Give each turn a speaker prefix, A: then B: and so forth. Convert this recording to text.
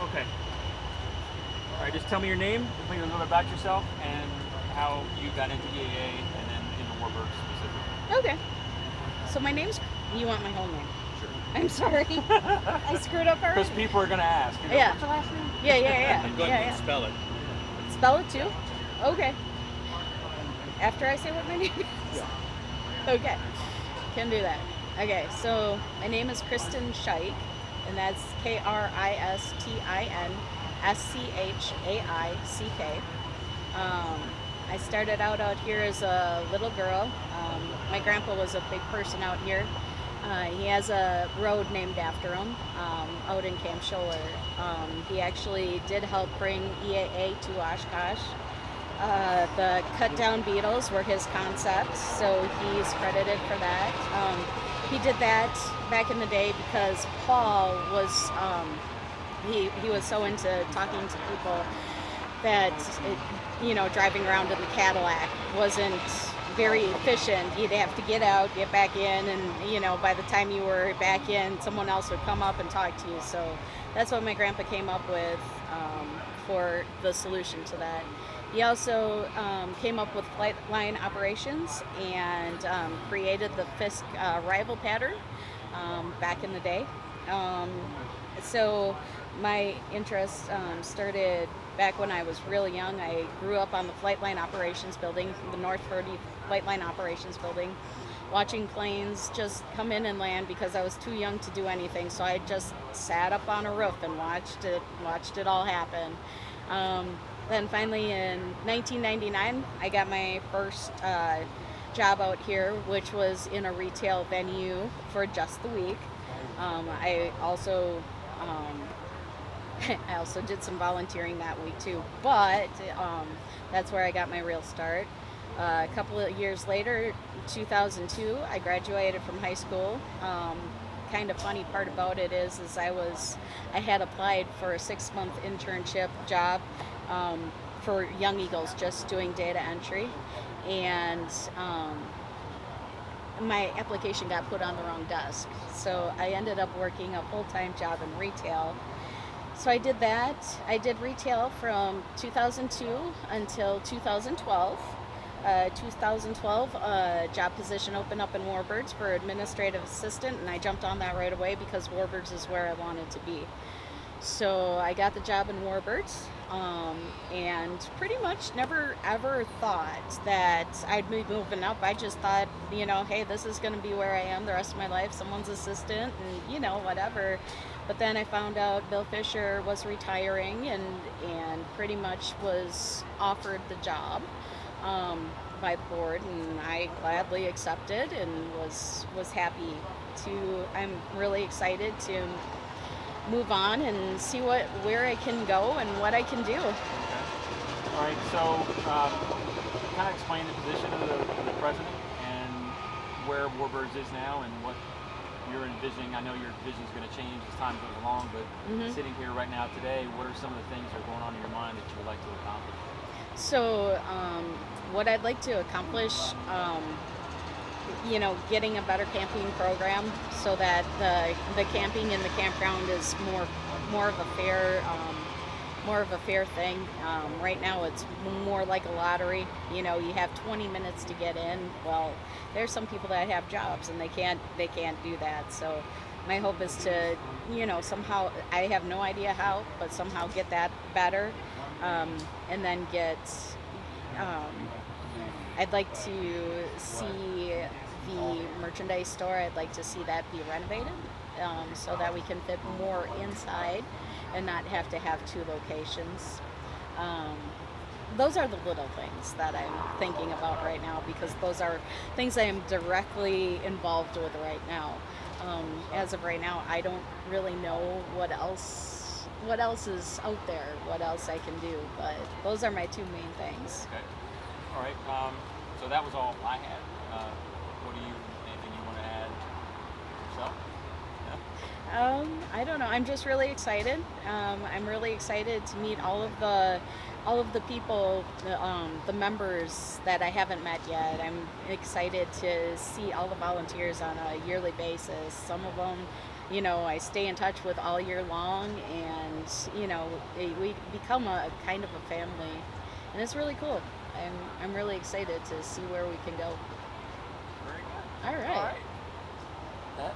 A: Okay. All right, just tell me your name, tell me a little bit about yourself, and how you got into EAA and then into Warbirds specifically.
B: Okay. So my name's. You want my whole name?
A: Sure.
B: I'm sorry. I screwed up already.
A: Because people are going to ask.
B: Yeah.
A: What's your last name?
B: Yeah.
C: And go ahead and spell it.
B: Spell it too? Okay. After I say what my name is?
A: Yeah.
B: Okay. Can do that. Okay, so my name is Kristin Schaick, and that's KristinSchaick. I started out here as a little girl. My grandpa was a big person out here. He has a road named after him out in Camp Scholler. He actually did help bring EAA to Oshkosh. The cut down beetles were his concept, so he's credited for that. He did that back in the day because Paul was he was so into talking to people that driving around in the Cadillac wasn't very efficient. You'd have to get out, get back in, and by the time you were back in, someone else would come up and talk to you. So that's what my grandpa came up with for the solution to that. He also came up with flight line operations and created the Fisk rival pattern back in the day. So my interest started back when I was really young. I grew up on the flight line operations building, the North 30 flight line operations building, watching planes just come in and land because I was too young to do anything. So I just sat up on a roof and watched it all happen. Then finally in 1999, I got my first job out here, which was in a retail venue for just the week. I also did some volunteering that week too, but that's where I got my real start. A couple of years later, 2002, I graduated from high school. Kind of funny part about it is I had applied for a 6-month internship job for Young Eagles, just doing data entry, and my application got put on the wrong desk, so I ended up working a full-time job in retail. So I did that. I did retail from 2002 until 2012. 2012, a job position opened up in Warbirds for administrative assistant, and I jumped on that right away because Warbirds is where I wanted to be. So I got the job in Warbirds, and pretty much never ever thought that I'd be moving up. I just thought, hey, this is going to be where I am the rest of my life, someone's assistant, and whatever. But then I found out Bill Fisher was retiring and pretty much was offered the job by the board, and I gladly accepted and was happy to. I'm really excited to move on and see where I can go and what I can do.
A: Okay. All right. So, kind of explain the position of the president and where Warbirds is now and what you're envisioning. I know your vision is going to change as time goes along, but sitting here right now today, what are some of the things that are going on in your mind that you would like to accomplish?
B: So, what I'd like to accomplish, getting a better camping program so that the camping in the campground is more of a fair thing. Right now, it's more like a lottery. You have 20 minutes to get in. Well, there's some people that have jobs and they can't do that. So my hope is to, somehow, I have no idea how, but somehow get that better, and then get. I'd like to see the merchandise store. I'd like to see that be renovated, so that we can fit more inside and not have to have 2 locations. Those are the little things that I'm thinking about right now, because those are things I am directly involved with right now. As of right now, I don't really know what else is out there, what else I can do, but those are my 2 main things.
A: Okay. All right. So that was all I had. Anything you want to add yourself? Yeah?
B: I don't know. I'm just really excited. I'm really excited to meet all of the people, the members that I haven't met yet. I'm excited to see all the volunteers on a yearly basis. Some of them you know, I stay in touch with all year long, and you know, we become a kind of a family, and it's really cool. I'm really excited to see where we can go.
A: Very good.
B: All right.
A: All right. That